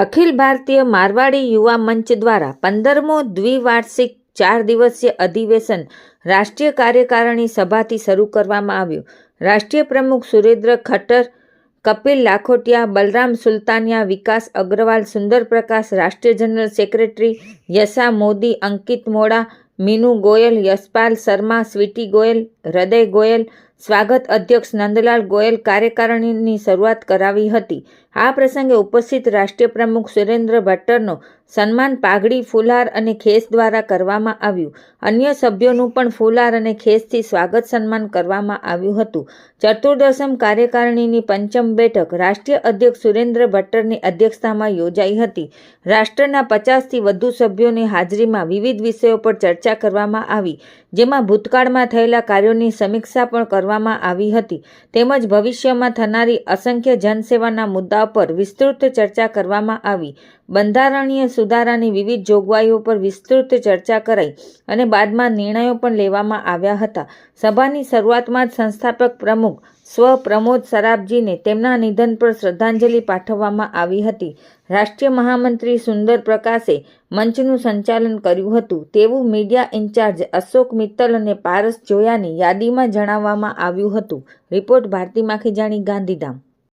અખિલ ભારતીય મારવાડી યુવા મંચ દ્વારા 15મો દ્વિવાર્ષિક 4 દિવસીય અધિવેશન રાષ્ટ્રીય કાર્યકારિણી સભાથી શરૂ કરવામાં આવ્યું। રાષ્ટ્રીય પ્રમુખ સુરેન્દ્ર ખટ્ટર, કપિલ લાખોટિયા, બલરામ સુલતાનિયા, વિકાસ અગ્રવાલ, સુંદર પ્રકાશ, રાષ્ટ્રીય જનરલ સેક્રેટરી યશા મોદી, અંકિત મોડા, મીનુ ગોયલ, યશપાલ શર્મા, સ્વીટી ગોયલ, હૃદય ગોયલ, સ્વાગત અધ્યક્ષ નંદલાલ ગોયલ કાર્યકારિણીની શરૂઆત કરાવી હતી। આ પ્રસંગે ઉપસ્થિત રાષ્ટ્રીય પ્રમુખ સુરેન્દ્ર ભટ્ટરનો સન્માન પાઘડી, ફુલહાર અને ખેસ દ્વારા કરવામાં આવ્યું। અન્ય સભ્યોનું પણ ફુલહાર અને ખેસથી સ્વાગત સન્માન કરવામાં આવ્યું હતું। ચતુર્દશમ કાર્યકારિણીની પંચમ બેઠક રાષ્ટ્રીય અધ્યક્ષ સુરેન્દ્ર ભટ્ટરની અધ્યક્ષતામાં યોજાઈ હતી। રાષ્ટ્રના 50થી વધુ સભ્યોની હાજરીમાં વિવિધ વિષયો પર ચર્ચા કરવામાં આવી, જેમાં ભૂતકાળમાં થયેલા કાર્યોની સમીક્ષા પણ કરવામાં આવી હતી, તેમજ ભવિષ્યમાં થનારી અસંખ્ય જનસેવાના મુદ્દાઓ પર વિસ્તૃત ચર્ચા કરવામાં આવી। બંધારણીય સુધારાની વિવિધ જોગવાઈઓ પર વિસ્તૃત ચર્ચા કરાઈ અને બાદમાં નિર્ણયો પણ લેવામાં આવ્યા હતા। સભાની શરૂઆતમાં જ સંસ્થાપક પ્રમુખ સ્વ પ્રમોદ સરાબજીને તેમના નિધન પર શ્રદ્ધાંજલિ પાઠવવામાં આવી હતી। રાષ્ટ્રીય મહામંત્રી સુંદર પ્રકાશે મંચનું સંચાલન કર્યું હતું તેવું મીડિયા ઇન્ચાર્જ અશોક મિત્તલ અને પારસ જોયાની યાદીમાં જણાવવામાં આવ્યું હતું। રિપોર્ટ ભારતી માખીજાણી, ગાંધીધામ।